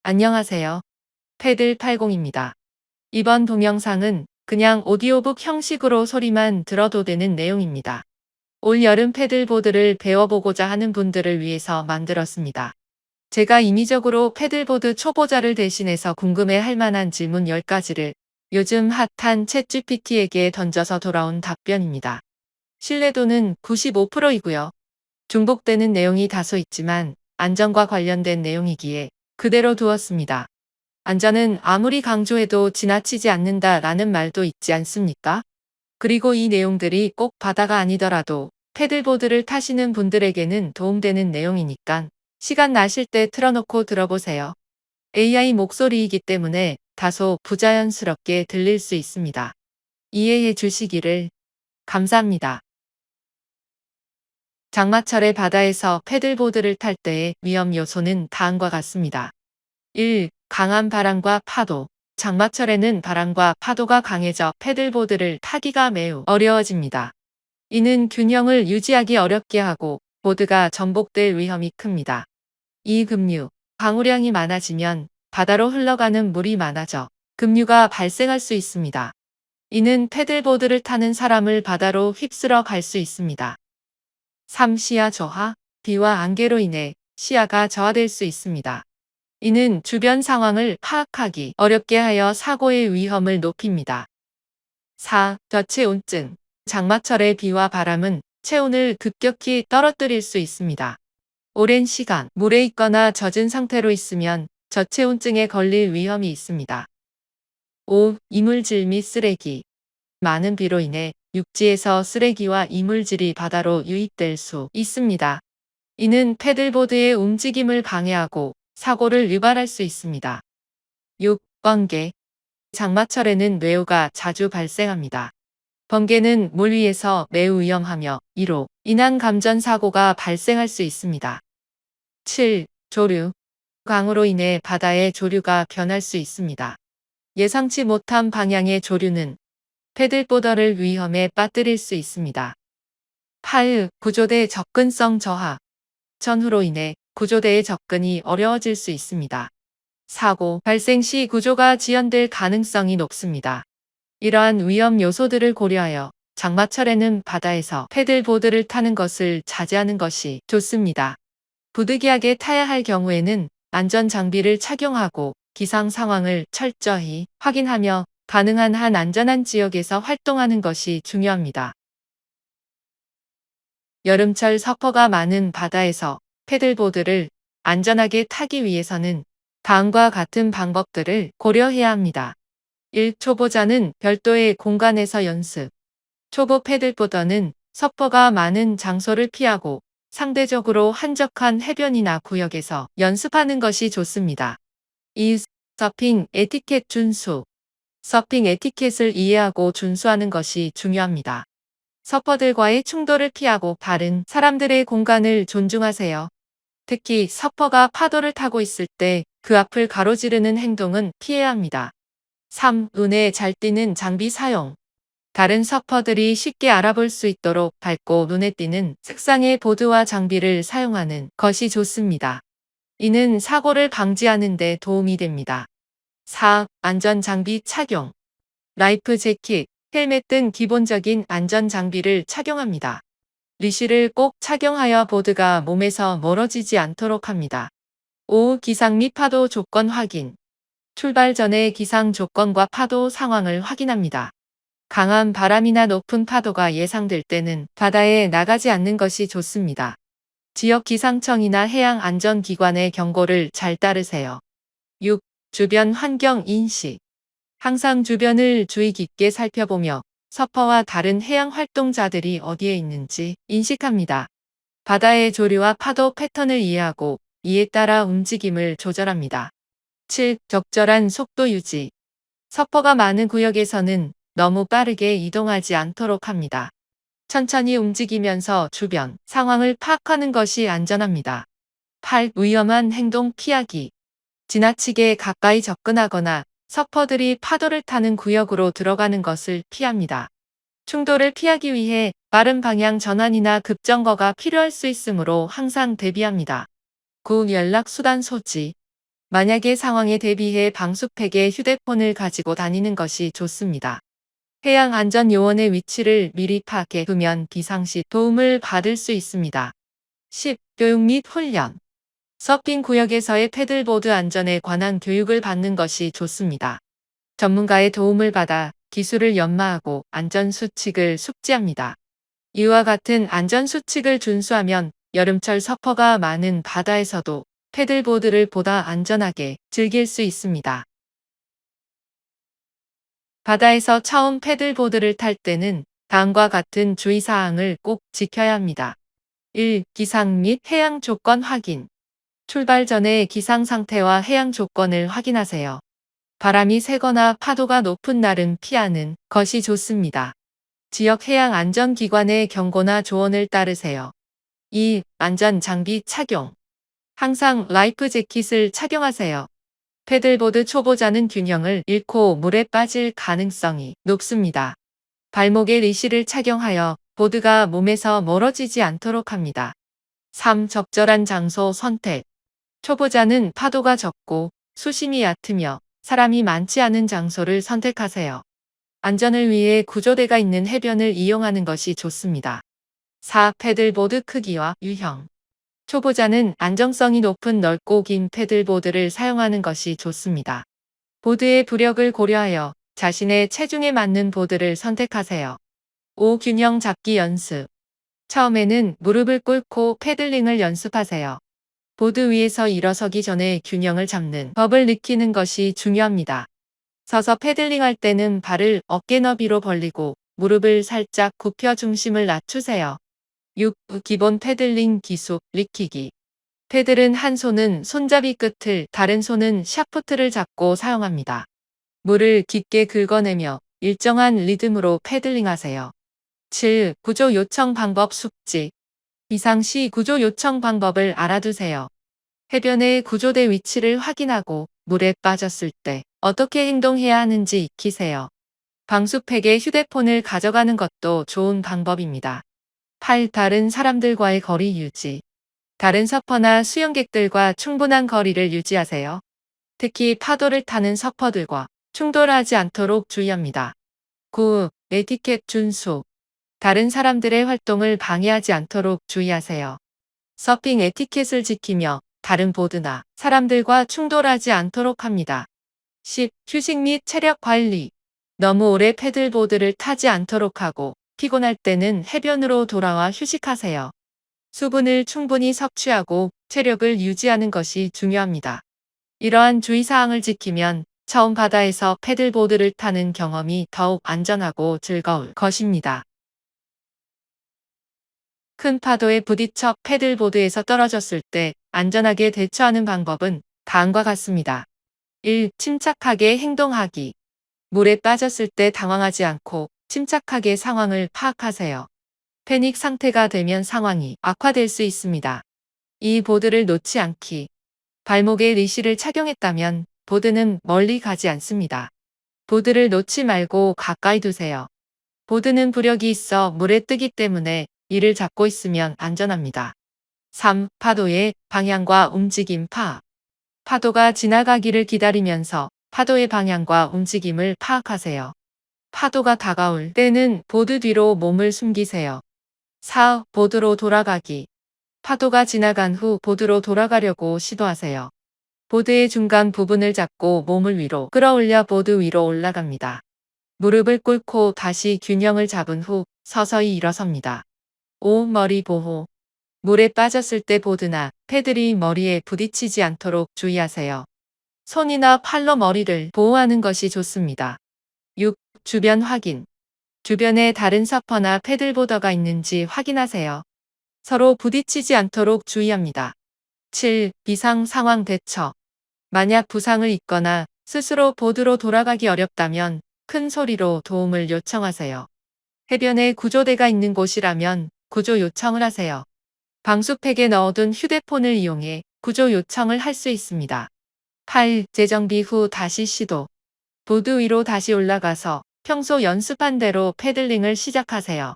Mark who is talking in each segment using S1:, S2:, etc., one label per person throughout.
S1: 안녕하세요. 패들80입니다. 이번 동영상은 그냥 오디오북 형식으로 소리만 들어도 되는 내용입니다. 올 여름 패들보드를 배워보고자 하는 분들을 위해서 만들었습니다. 제가 임의적으로 패들보드 초보자를 대신해서 궁금해할 만한 질문 10가지를 요즘 핫한 챗GPT에게 던져서 돌아온 답변입니다. 신뢰도는 95%이고요. 중복되는 내용이 다소 있지만 안전과 관련된 내용이기에 그대로 두었습니다. 안전은 아무리 강조해도 지나치지 않는다라는 말도 있지 않습니까? 그리고 이 내용들이 꼭 바다가 아니더라도 패들보드를 타시는 분들에게는 도움되는 내용이니까 시간 나실 때 틀어놓고 들어보세요. AI 목소리이기 때문에 다소 부자연스럽게 들릴 수 있습니다. 이해해 주시기를 감사합니다. 장마철에 바다에서 패들보드를 탈 때의 위험 요소는 다음과 같습니다. 1. 강한 바람과 파도. 장마철에는 바람과 파도가 강해져 패들보드를 타기가 매우 어려워집니다. 이는 균형을 유지하기 어렵게 하고 보드가 전복될 위험이 큽니다. 2. 급류. 강우량이 많아지면 바다로 흘러가는 물이 많아져 급류가 발생할 수 있습니다. 이는 패들보드를 타는 사람을 바다로 휩쓸어 갈 수 있습니다. 3. 시야 저하. 비와 안개로 인해 시야가 저하될 수 있습니다. 이는 주변 상황을 파악하기 어렵게 하여 사고의 위험을 높입니다. 4. 저체온증. 장마철의 비와 바람은 체온을 급격히 떨어뜨릴 수 있습니다. 오랜 시간 물에 있거나 젖은 상태로 있으면 저체온증에 걸릴 위험이 있습니다. 5. 이물질 및 쓰레기. 많은 비로 인해 육지에서 쓰레기와 이물질이 바다로 유입될 수 있습니다. 이는 패들보드의 움직임을 방해하고 사고를 유발할 수 있습니다. 6. 번개. 장마철에는 뇌우가 자주 발생합니다. 번개는 물 위에서 매우 위험하며 이로 인한 감전사고가 발생할 수 있습니다. 7. 조류. 강으로 인해 바다의 조류가 변할 수 있습니다. 예상치 못한 방향의 조류는 패들보더를 위험에 빠뜨릴 수 있습니다. 8. 구조대 접근성 저하. 전후로 인해 구조대의 접근이 어려워질 수 있습니다. 사고 발생 시 구조가 지연될 가능성이 높습니다. 이러한 위험 요소들을 고려하여 장마철에는 바다에서 패들보드를 타는 것을 자제하는 것이 좋습니다. 부득이하게 타야 할 경우에는 안전 장비를 착용하고 기상 상황을 철저히 확인하며 가능한 한 안전한 지역에서 활동하는 것이 중요합니다. 여름철 서퍼가 많은 바다에서 패들보드를 안전하게 타기 위해서는 다음과 같은 방법들을 고려해야 합니다. 1. 초보자는 별도의 공간에서 연습. 초보 패들보더는 서퍼가 많은 장소를 피하고 상대적으로 한적한 해변이나 구역에서 연습하는 것이 좋습니다. 2. 서핑 에티켓 준수. 서핑 에티켓을 이해하고 준수하는 것이 중요합니다. 서퍼들과의 충돌을 피하고 다른 사람들의 공간을 존중하세요. 특히 서퍼가 파도를 타고 있을 때 그 앞을 가로지르는 행동은 피해야 합니다. 3. 눈에 잘 띄는 장비 사용. 다른 서퍼들이 쉽게 알아볼 수 있도록 밝고 눈에 띄는 색상의 보드와 장비를 사용하는 것이 좋습니다. 이는 사고를 방지하는 데 도움이 됩니다. 4. 안전 장비 착용. 라이프 재킷, 헬멧 등 기본적인 안전 장비를 착용합니다. 리쉬를 꼭 착용하여 보드가 몸에서 멀어지지 않도록 합니다. 5. 기상 및 파도 조건 확인. 출발 전에 기상 조건과 파도 상황을 확인합니다. 강한 바람이나 높은 파도가 예상될 때는 바다에 나가지 않는 것이 좋습니다. 지역 기상청이나 해양안전기관의 경고를 잘 따르세요. 6. 주변 환경 인식. 항상 주변을 주의 깊게 살펴보며 서퍼와 다른 해양 활동자들이 어디에 있는지 인식합니다. 바다의 조류와 파도 패턴을 이해하고 이에 따라 움직임을 조절합니다. 7. 적절한 속도 유지. 서퍼가 많은 구역에서는 너무 빠르게 이동하지 않도록 합니다. 천천히 움직이면서 주변 상황을 파악하는 것이 안전합니다. 8. 위험한 행동 피하기. 지나치게 가까이 접근하거나 서퍼들이 파도를 타는 구역으로 들어가는 것을 피합니다. 충돌을 피하기 위해 빠른 방향 전환이나 급정거가 필요할 수 있으므로 항상 대비합니다. 9. 연락수단 소지. 만약의 상황에 대비해 방수팩에 휴대폰을 가지고 다니는 것이 좋습니다. 해양안전요원의 위치를 미리 파악해 두면 비상시 도움을 받을 수 있습니다. 10. 교육 및 훈련. 서핑 구역에서의 패들보드 안전에 관한 교육을 받는 것이 좋습니다. 전문가의 도움을 받아 기술을 연마하고 안전수칙을 숙지합니다. 이와 같은 안전수칙을 준수하면 여름철 서퍼가 많은 바다에서도 패들보드를 보다 안전하게 즐길 수 있습니다. 바다에서 처음 패들보드를 탈 때는 다음과 같은 주의사항을 꼭 지켜야 합니다. 1. 기상 및 해양 조건 확인. 출발 전에 기상 상태와 해양 조건을 확인하세요. 바람이 세거나 파도가 높은 날은 피하는 것이 좋습니다. 지역 해양 안전기관의 경고나 조언을 따르세요. 2. 안전 장비 착용. 항상 라이프 재킷을 착용하세요. 패들보드 초보자는 균형을 잃고 물에 빠질 가능성이 높습니다. 발목에 리시를 착용하여 보드가 몸에서 멀어지지 않도록 합니다. 3. 적절한 장소 선택. 초보자는 파도가 적고 수심이 얕으며 사람이 많지 않은 장소를 선택하세요. 안전을 위해 구조대가 있는 해변을 이용하는 것이 좋습니다. 4. 패들보드 크기와 유형. 초보자는 안정성이 높은 넓고 긴 패들보드를 사용하는 것이 좋습니다. 보드의 부력을 고려하여 자신의 체중에 맞는 보드를 선택하세요. 5. 균형 잡기 연습. 처음에는 무릎을 꿇고 패들링을 연습하세요. 보드 위에서 일어서기 전에 균형을 잡는 법을 익히는 것이 중요합니다. 서서 패들링할 때는 발을 어깨 너비로 벌리고 무릎을 살짝 굽혀 중심을 낮추세요. 6. 기본 패들링 기술 익히기. 패들은 한 손은 손잡이 끝을, 다른 손은 샤프트를 잡고 사용합니다. 물을 깊게 긁어내며 일정한 리듬으로 패들링하세요. 7. 구조 요청 방법 숙지. 비상시 구조 요청 방법을 알아두세요. 해변의 구조대 위치를 확인하고 물에 빠졌을 때 어떻게 행동해야 하는지 익히세요. 방수팩에 휴대폰을 가져가는 것도 좋은 방법입니다. 8. 다른 사람들과의 거리 유지. 다른 서퍼나 수영객들과 충분한 거리를 유지하세요. 특히 파도를 타는 서퍼들과 충돌하지 않도록 주의합니다. 9. 에티켓 준수. 다른 사람들의 활동을 방해하지 않도록 주의하세요. 서핑 에티켓을 지키며 다른 보드나 사람들과 충돌하지 않도록 합니다. 10. 휴식 및 체력 관리. 너무 오래 패들보드를 타지 않도록 하고 피곤할 때는 해변으로 돌아와 휴식하세요. 수분을 충분히 섭취하고 체력을 유지하는 것이 중요합니다. 이러한 주의사항을 지키면 처음 바다에서 패들보드를 타는 경험이 더욱 안전하고 즐거울 것입니다. 큰 파도에 부딪혀 패들보드에서 떨어졌을 때 안전하게 대처하는 방법은 다음과 같습니다. 1. 침착하게 행동하기. 물에 빠졌을 때 당황하지 않고 침착하게 상황을 파악하세요. 패닉 상태가 되면 상황이 악화될 수 있습니다. 2. 보드를 놓지 않기. 발목에 리시를 착용했다면 보드는 멀리 가지 않습니다. 보드를 놓지 말고 가까이 두세요. 보드는 부력이 있어 물에 뜨기 때문에 이를 잡고 있으면 안전합니다. 3. 파도의 방향과 움직임 파악. 파도가 지나가기를 기다리면서 파도의 방향과 움직임을 파악하세요. 파도가 다가올 때는 보드 뒤로 몸을 숨기세요. 4. 보드로 돌아가기. 파도가 지나간 후 보드로 돌아가려고 시도하세요. 보드의 중간 부분을 잡고 몸을 위로 끌어올려 보드 위로 올라갑니다. 무릎을 꿇고 다시 균형을 잡은 후 서서히 일어섭니다. 5. 머리 보호. 물에 빠졌을 때 보드나 패들이 머리에 부딪히지 않도록 주의하세요. 손이나 팔로 머리를 보호하는 것이 좋습니다. 6. 주변 확인. 주변에 다른 서퍼나 패들보더가 있는지 확인하세요. 서로 부딪히지 않도록 주의합니다. 7. 비상 상황 대처. 만약 부상을 입거나 스스로 보드로 돌아가기 어렵다면 큰 소리로 도움을 요청하세요. 해변에 구조대가 있는 곳이라면 구조 요청을 하세요. 방수팩에 넣어둔 휴대폰을 이용해 구조 요청을 할 수 있습니다. 8. 재정비 후 다시 시도. 보드 위로 다시 올라가서 평소 연습한 대로 패들링을 시작하세요.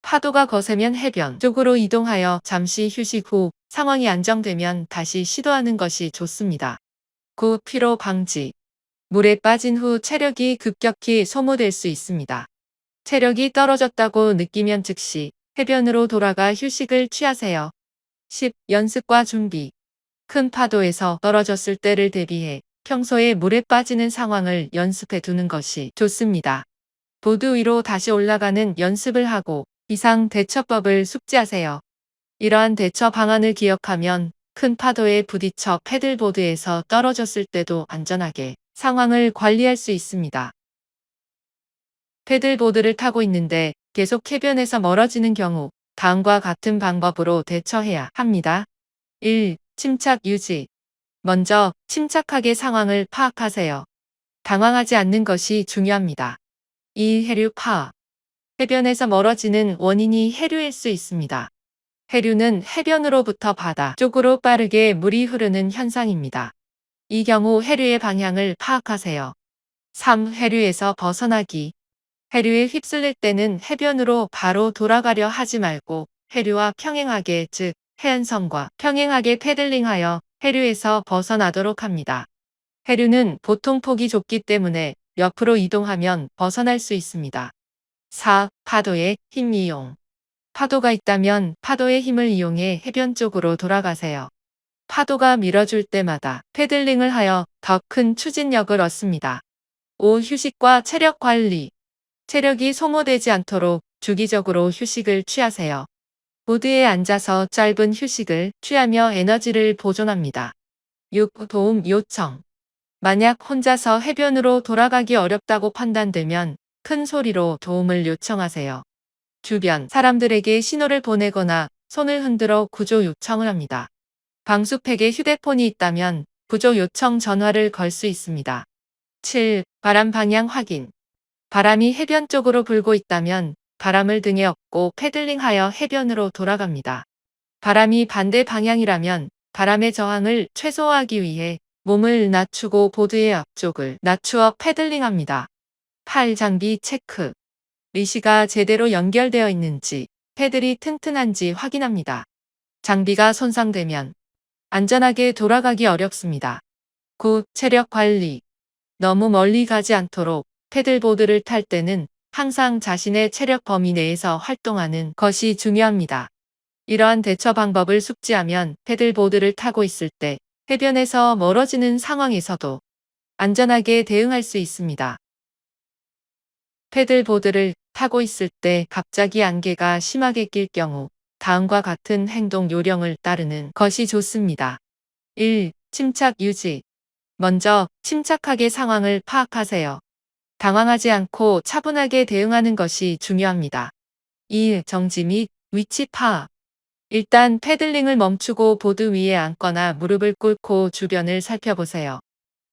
S1: 파도가 거세면 해변 쪽으로 이동하여 잠시 휴식 후 상황이 안정되면 다시 시도하는 것이 좋습니다. 9. 피로 방지. 물에 빠진 후 체력이 급격히 소모될 수 있습니다. 체력이 떨어졌다고 느끼면 즉시 해변으로 돌아가 휴식을 취하세요. 10. 연습과 준비. 큰 파도에서 떨어졌을 때를 대비해 평소에 물에 빠지는 상황을 연습해 두는 것이 좋습니다. 보드 위로 다시 올라가는 연습을 하고 비상 대처법을 숙지하세요. 이러한 대처 방안을 기억하면 큰 파도에 부딪혀 패들보드에서 떨어졌을 때도 안전하게 상황을 관리할 수 있습니다. 패들보드를 타고 있는데 계속 해변에서 멀어지는 경우 다음과 같은 방법으로 대처해야 합니다. 1. 침착 유지. 먼저 침착하게 상황을 파악하세요. 당황하지 않는 것이 중요합니다. 2. 해류 파악. 해변에서 멀어지는 원인이 해류일 수 있습니다. 해류는 해변으로부터 바다 쪽으로 빠르게 물이 흐르는 현상입니다. 이 경우 해류의 방향을 파악하세요. 3. 해류에서 벗어나기. 해류에 휩쓸릴 때는 해변으로 바로 돌아가려 하지 말고 해류와 평행하게, 즉 해안선과 평행하게 패들링하여 해류에서 벗어나도록 합니다. 해류는 보통 폭이 좁기 때문에 옆으로 이동하면 벗어날 수 있습니다. 4. 파도의 힘 이용. 파도가 있다면 파도의 힘을 이용해 해변 쪽으로 돌아가세요. 파도가 밀어줄 때마다 패들링을 하여 더 큰 추진력을 얻습니다. 5. 휴식과 체력 관리. 체력이 소모되지 않도록 주기적으로 휴식을 취하세요. 보드에 앉아서 짧은 휴식을 취하며 에너지를 보존합니다. 6. 도움 요청. 만약 혼자서 해변으로 돌아가기 어렵다고 판단되면 큰 소리로 도움을 요청하세요. 주변 사람들에게 신호를 보내거나 손을 흔들어 구조 요청을 합니다. 방수팩에 휴대폰이 있다면 구조 요청 전화를 걸 수 있습니다. 7. 바람 방향 확인. 바람이 해변 쪽으로 불고 있다면 바람을 등에 업고 패들링하여 해변으로 돌아갑니다. 바람이 반대 방향이라면 바람의 저항을 최소화하기 위해 몸을 낮추고 보드의 앞쪽을 낮추어 패들링합니다. 8. 장비 체크. 리시가 제대로 연결되어 있는지, 패들이 튼튼한지 확인합니다. 장비가 손상되면 안전하게 돌아가기 어렵습니다. 9. 체력 관리. 너무 멀리 가지 않도록 패들보드를 탈 때는 항상 자신의 체력 범위 내에서 활동하는 것이 중요합니다. 이러한 대처 방법을 숙지하면 패들보드를 타고 있을 때 해변에서 멀어지는 상황에서도 안전하게 대응할 수 있습니다. 패들보드를 타고 있을 때 갑자기 안개가 심하게 낄 경우 다음과 같은 행동 요령을 따르는 것이 좋습니다. 1. 침착 유지. 먼저 침착하게 상황을 파악하세요. 당황하지 않고 차분하게 대응하는 것이 중요합니다. 2. 정지 및 위치 파악. 일단 패들링을 멈추고 보드 위에 앉거나 무릎을 꿇고 주변을 살펴보세요.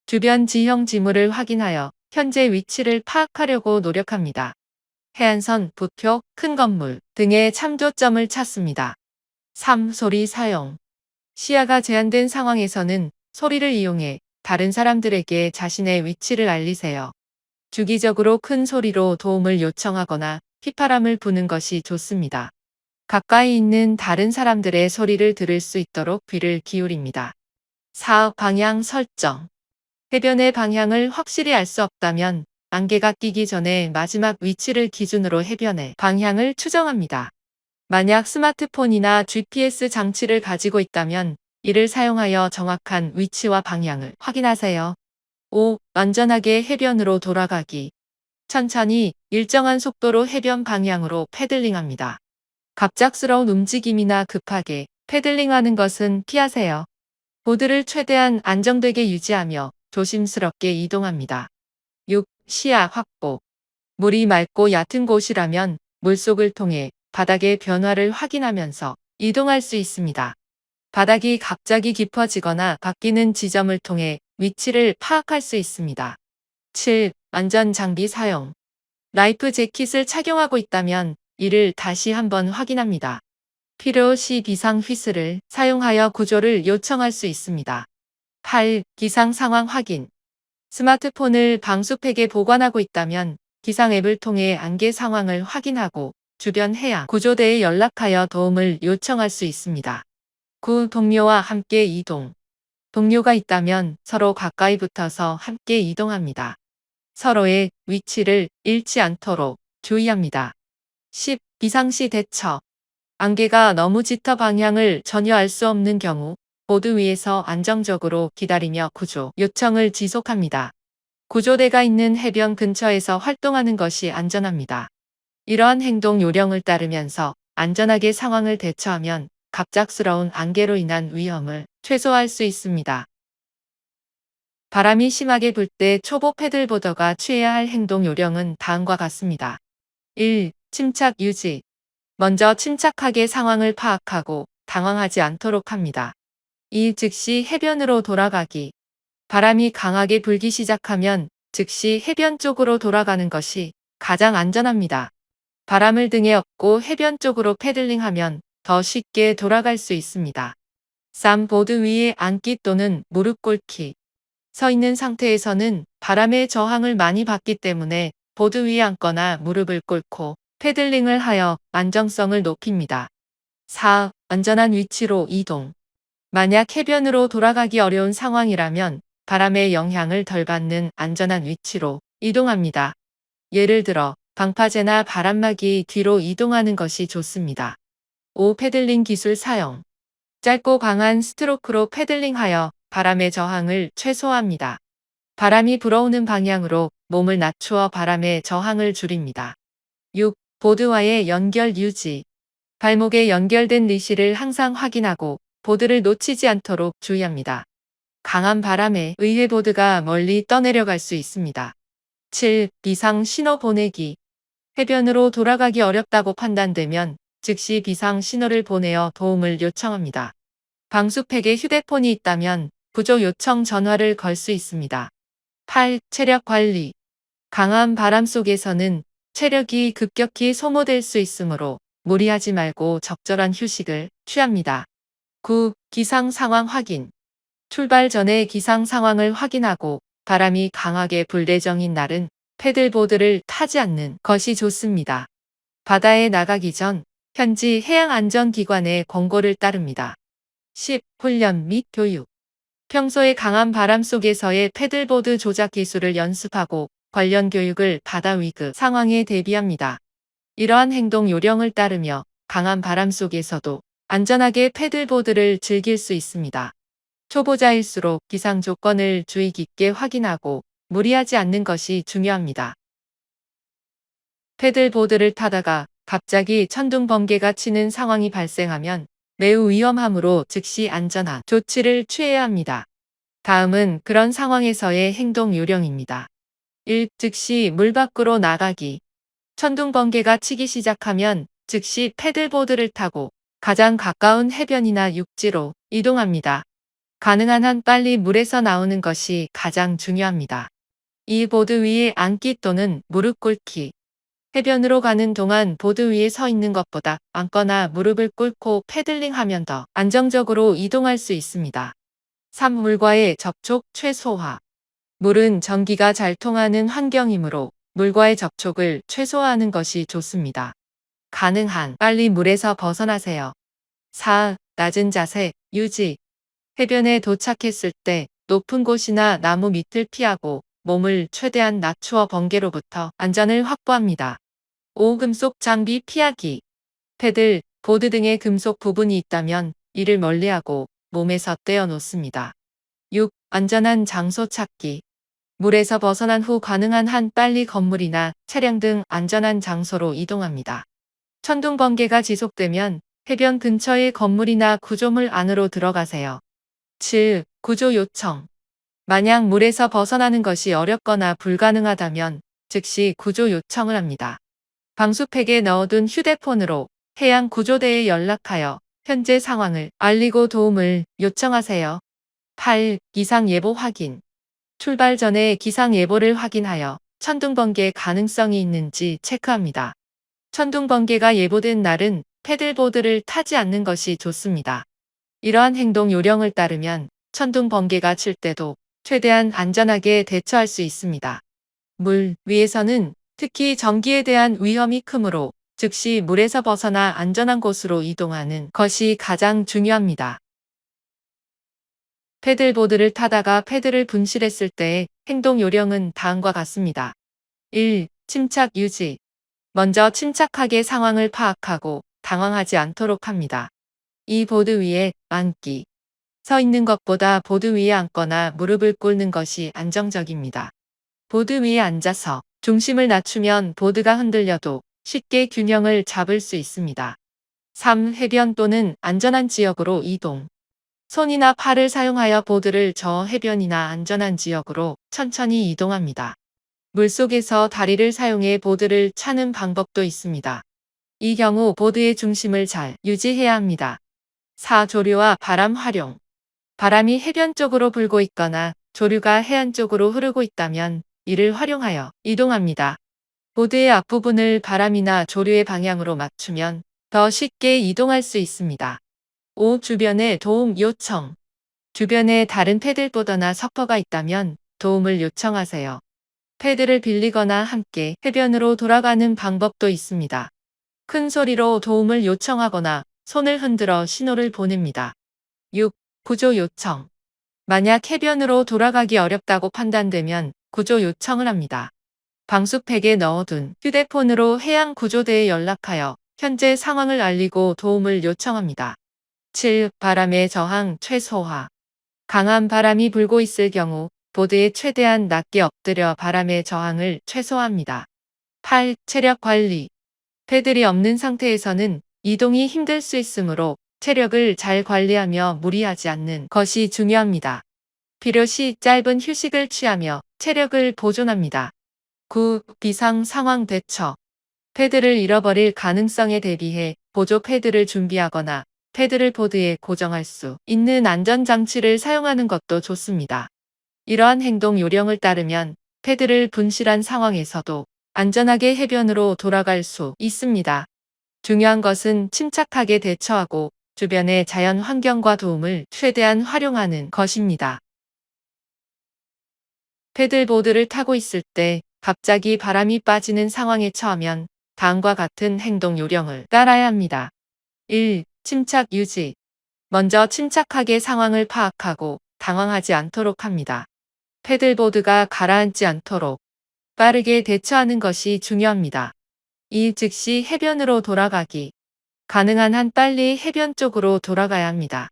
S1: 주변 지형 지물을 확인하여 현재 위치를 파악하려고 노력합니다. 해안선, 부표, 큰 건물 등의 참조점을 찾습니다. 3. 소리 사용. 시야가 제한된 상황에서는 소리를 이용해 다른 사람들에게 자신의 위치를 알리세요. 주기적으로 큰 소리로 도움을 요청하거나 휘파람을 부는 것이 좋습니다. 가까이 있는 다른 사람들의 소리를 들을 수 있도록 귀를 기울입니다. 4. 방향 설정. 해변의 방향을 확실히 알 수 없다면 안개가 끼기 전에 마지막 위치를 기준으로 해변의 방향을 추정합니다. 만약 스마트폰이나 GPS 장치를 가지고 있다면 이를 사용하여 정확한 위치와 방향을 확인하세요. 5. 안전하게 해변으로 돌아가기. 천천히 일정한 속도로 해변 방향으로 패들링합니다. 갑작스러운 움직임이나 급하게 패들링하는 것은 피하세요. 보드를 최대한 안정되게 유지하며 조심스럽게 이동합니다. 6. 시야 확보. 물이 맑고 얕은 곳이라면 물속을 통해 바닥의 변화를 확인하면서 이동할 수 있습니다. 바닥이 갑자기 깊어지거나 바뀌는 지점을 통해 위치를 파악할 수 있습니다. 7. 안전 장비 사용. 라이프 재킷을 착용하고 있다면 이를 다시 한번 확인합니다. 필요시 비상 휘슬을 사용하여 구조를 요청할 수 있습니다. 8. 기상 상황 확인. 스마트폰을 방수팩에 보관하고 있다면 기상 앱을 통해 안개 상황을 확인하고 주변 해양 구조대에 연락하여 도움을 요청할 수 있습니다. 9. 동료와 함께 이동. 동료가 있다면 서로 가까이 붙어서 함께 이동합니다. 서로의 위치를 잃지 않도록 주의합니다. 10. 비상시 대처. 안개가 너무 짙어 방향을 전혀 알 수 없는 경우 보드 위에서 안정적으로 기다리며 구조 요청을 지속합니다. 구조대가 있는 해변 근처에서 활동하는 것이 안전합니다. 이러한 행동 요령을 따르면서 안전하게 상황을 대처하면 갑작스러운 안개로 인한 위험을 최소화할 수 있습니다. 바람이 심하게 불 때 초보 패들보더가 취해야 할 행동 요령은 다음과 같습니다. 1. 침착 유지. 먼저 침착하게 상황을 파악하고 당황하지 않도록 합니다. 2. 즉시 해변으로 돌아가기. 바람이 강하게 불기 시작하면 즉시 해변 쪽으로 돌아가는 것이 가장 안전합니다. 바람을 등에 업고 해변 쪽으로 패들링하면 더 쉽게 돌아갈 수 있습니다. 3. 보드 위에 앉기 또는 무릎 꿇기. 서 있는 상태에서는 바람의 저항을 많이 받기 때문에 보드 위에 앉거나 무릎을 꿇고 패들링을 하여 안정성을 높입니다. 4. 안전한 위치로 이동. 만약 해변으로 돌아가기 어려운 상황이라면 바람의 영향을 덜 받는 안전한 위치로 이동합니다. 예를 들어 방파제나 바람막이 뒤로 이동하는 것이 좋습니다. 5. 패들링 기술 사용. 짧고 강한 스트로크로 패들링하여 바람의 저항을 최소화합니다. 바람이 불어오는 방향으로 몸을 낮추어 바람의 저항을 줄입니다. 6. 보드와의 연결 유지. 발목에 연결된 리시를 항상 확인하고 보드를 놓치지 않도록 주의합니다. 강한 바람에 의해 보드가 멀리 떠내려갈 수 있습니다. 7. 비상 신호 보내기. 해변으로 돌아가기 어렵다고 판단되면 즉시 비상 신호를 보내어 도움을 요청합니다. 방수팩에 휴대폰이 있다면 구조 요청 전화를 걸 수 있습니다. 8. 체력 관리. 강한 바람 속에서는 체력이 급격히 소모될 수 있으므로 무리하지 말고 적절한 휴식을 취합니다. 9. 기상 상황 확인. 출발 전에 기상 상황을 확인하고 바람이 강하게 불 예정인 날은 패들보드를 타지 않는 것이 좋습니다. 바다에 나가기 전 현지 해양안전기관의 권고를 따릅니다. 10. 훈련 및 교육. 평소에 강한 바람 속에서의 패들보드 조작 기술을 연습하고 관련 교육을 받아 위급 상황에 대비합니다. 이러한 행동 요령을 따르며 강한 바람 속에서도 안전하게 패들보드를 즐길 수 있습니다. 초보자일수록 기상 조건을 주의 깊게 확인하고 무리하지 않는 것이 중요합니다. 패들보드를 타다가 갑자기 천둥 번개가 치는 상황이 발생하면 매우 위험하므로 즉시 안전한 조치를 취해야 합니다. 다음은 그런 상황에서의 행동 요령입니다. 1. 즉시 물 밖으로 나가기. 천둥 번개가 치기 시작하면 즉시 패들보드를 타고 가장 가까운 해변이나 육지로 이동합니다. 가능한 한 빨리 물에서 나오는 것이 가장 중요합니다. 이 보드 위에 앉기 또는 무릎 꿇기. 해변으로 가는 동안 보드 위에 서 있는 것보다 앉거나 무릎을 꿇고 패들링하면 더 안정적으로 이동할 수 있습니다. 3. 물과의 접촉 최소화. 물은 전기가 잘 통하는 환경이므로 물과의 접촉을 최소화하는 것이 좋습니다. 가능한 빨리 물에서 벗어나세요. 4. 낮은 자세 유지. 해변에 도착했을 때 높은 곳이나 나무 밑을 피하고 몸을 최대한 낮추어 번개로부터 안전을 확보합니다. 5. 금속 장비 피하기. 패들, 보드 등의 금속 부분이 있다면 이를 멀리하고 몸에서 떼어 놓습니다. 6. 안전한 장소 찾기. 물에서 벗어난 후 가능한 한 빨리 건물이나 차량 등 안전한 장소로 이동합니다. 천둥 번개가 지속되면 해변 근처의 건물이나 구조물 안으로 들어가세요. 7. 구조 요청. 만약 물에서 벗어나는 것이 어렵거나 불가능하다면 즉시 구조 요청을 합니다. 방수팩에 넣어둔 휴대폰으로 해양 구조대에 연락하여 현재 상황을 알리고 도움을 요청하세요. 8. 기상예보 확인. 출발 전에 기상예보를 확인하여 천둥번개 가능성이 있는지 체크합니다. 천둥번개가 예보된 날은 패들보드를 타지 않는 것이 좋습니다. 이러한 행동 요령을 따르면 천둥번개가 칠 때도 최대한 안전하게 대처할 수 있습니다. 물 위에서는 특히 전기에 대한 위험이 크므로 즉시 물에서 벗어나 안전한 곳으로 이동하는 것이 가장 중요합니다. 패들보드를 타다가 패드를 분실했을 때의 행동 요령은 다음과 같습니다. 1. 침착 유지. 먼저 침착하게 상황을 파악하고 당황하지 않도록 합니다. 2. 보드 위에 앉기. 서 있는 것보다 보드 위에 앉거나 무릎을 꿇는 것이 안정적입니다. 보드 위에 앉아서 중심을 낮추면 보드가 흔들려도 쉽게 균형을 잡을 수 있습니다. 3. 해변 또는 안전한 지역으로 이동. 손이나 팔을 사용하여 보드를 저 해변이나 안전한 지역으로 천천히 이동합니다. 물속에서 다리를 사용해 보드를 차는 방법도 있습니다. 이 경우 보드의 중심을 잘 유지해야 합니다. 4. 조류와 바람 활용. 바람이 해변 쪽으로 불고 있거나 조류가 해안 쪽으로 흐르고 있다면 이를 활용하여 이동합니다. 보드의 앞부분을 바람이나 조류의 방향으로 맞추면 더 쉽게 이동할 수 있습니다. 5. 주변의 도움 요청. 주변에 다른 패들보더나 서퍼가 있다면 도움을 요청하세요. 패드를 빌리거나 함께 해변으로 돌아가는 방법도 있습니다. 큰 소리로 도움을 요청하거나 손을 흔들어 신호를 보냅니다. 6. 구조 요청. 만약 해변으로 돌아가기 어렵다고 판단되면 구조 요청을 합니다. 방수팩에 넣어둔 휴대폰으로 해양 구조대에 연락하여 현재 상황을 알리고 도움을 요청합니다. 7. 바람의 저항 최소화. 강한 바람이 불고 있을 경우 보드에 최대한 낮게 엎드려 바람의 저항을 최소화합니다. 8. 체력 관리. 패들이 없는 상태에서는 이동이 힘들 수 있으므로 체력을 잘 관리하며 무리하지 않는 것이 중요합니다. 필요시 짧은 휴식을 취하며 체력을 보존합니다. 9. 비상 상황 대처. 패드를 잃어버릴 가능성에 대비해 보조 패드를 준비하거나 패드를 보드에 고정할 수 있는 안전장치를 사용하는 것도 좋습니다. 이러한 행동 요령을 따르면 패드를 분실한 상황에서도 안전하게 해변으로 돌아갈 수 있습니다. 중요한 것은 침착하게 대처하고 주변의 자연 환경과 도움을 최대한 활용하는 것입니다. 패들보드를 타고 있을 때 갑자기 바람이 빠지는 상황에 처하면 다음과 같은 행동 요령을 따라야 합니다. 1. 침착 유지. 먼저 침착하게 상황을 파악하고 당황하지 않도록 합니다. 패들보드가 가라앉지 않도록 빠르게 대처하는 것이 중요합니다. 2. 즉시 해변으로 돌아가기. 가능한 한 빨리 해변 쪽으로 돌아가야 합니다.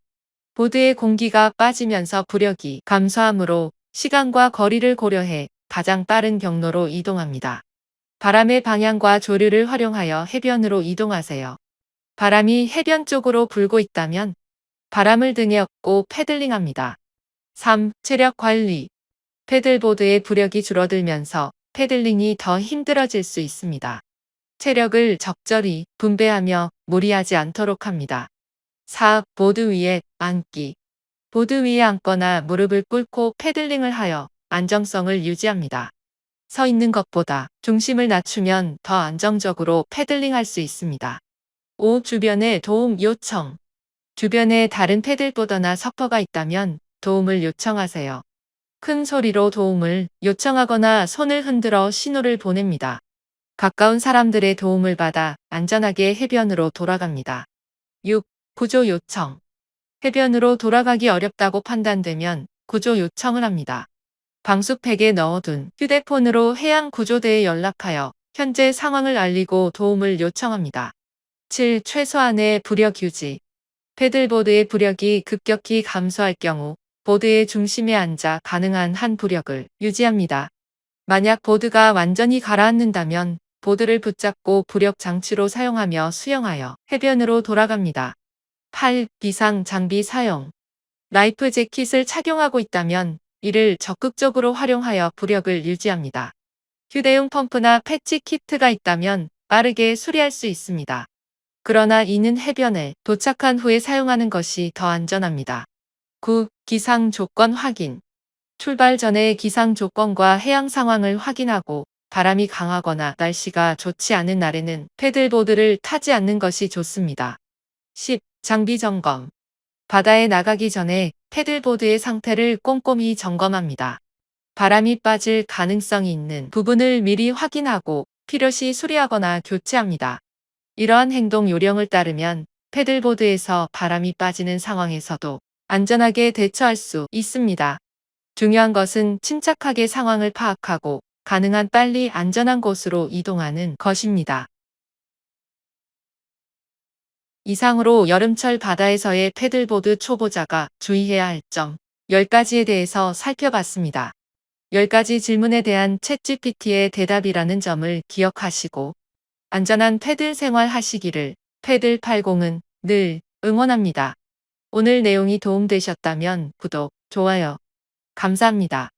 S1: 보드의 공기가 빠지면서 부력이 감소하므로 시간과 거리를 고려해 가장 빠른 경로로 이동합니다. 바람의 방향과 조류를 활용하여 해변으로 이동하세요. 바람이 해변 쪽으로 불고 있다면 바람을 등에 업고 패들링합니다. 3. 체력 관리. 패들보드의 부력이 줄어들면서 패들링이 더 힘들어질 수 있습니다. 체력을 적절히 분배하며 무리하지 않도록 합니다. 4. 보드 위에 앉기. 보드 위에 앉거나 무릎을 꿇고 패들링을 하여 안정성을 유지합니다. 서 있는 것보다 중심을 낮추면 더 안정적으로 패들링할 수 있습니다. 5. 주변의 도움 요청. 주변에 다른 패들보더나 서퍼가 있다면 도움을 요청하세요. 큰 소리로 도움을 요청하거나 손을 흔들어 신호를 보냅니다. 가까운 사람들의 도움을 받아 안전하게 해변으로 돌아갑니다. 6. 구조 요청. 해변으로 돌아가기 어렵다고 판단되면 구조 요청을 합니다. 방수팩에 넣어둔 휴대폰으로 해양 구조대에 연락하여 현재 상황을 알리고 도움을 요청합니다. 7. 최소한의 부력 유지. 패들보드의 부력이 급격히 감소할 경우 보드의 중심에 앉아 가능한 한 부력을 유지합니다. 만약 보드가 완전히 가라앉는다면 보드를 붙잡고 부력 장치로 사용하며 수영하여 해변으로 돌아갑니다. 8. 비상 장비 사용. 라이프 재킷을 착용하고 있다면 이를 적극적으로 활용하여 부력을 유지합니다. 휴대용 펌프나 패치 키트가 있다면 빠르게 수리할 수 있습니다. 그러나 이는 해변에 도착한 후에 사용하는 것이 더 안전합니다. 9. 기상 조건 확인. 출발 전에 기상 조건과 해양 상황을 확인하고 바람이 강하거나 날씨가 좋지 않은 날에는 패들보드를 타지 않는 것이 좋습니다. 10. 장비 점검. 바다에 나가기 전에 패들보드의 상태를 꼼꼼히 점검합니다. 바람이 빠질 가능성이 있는 부분을 미리 확인하고 필요시 수리하거나 교체합니다. 이러한 행동 요령을 따르면 패들보드에서 바람이 빠지는 상황에서도 안전하게 대처할 수 있습니다. 중요한 것은 침착하게 상황을 파악하고 가능한 빨리 안전한 곳으로 이동하는 것입니다. 이상으로 여름철 바다에서의 패들보드 초보자가 주의해야 할 점 10가지에 대해서 살펴봤습니다. 10가지 질문에 대한 챗GPT의 대답이라는 점을 기억하시고 안전한 패들 생활 하시기를 패들80은 늘 응원합니다. 오늘 내용이 도움되셨다면 구독, 좋아요. 감사합니다.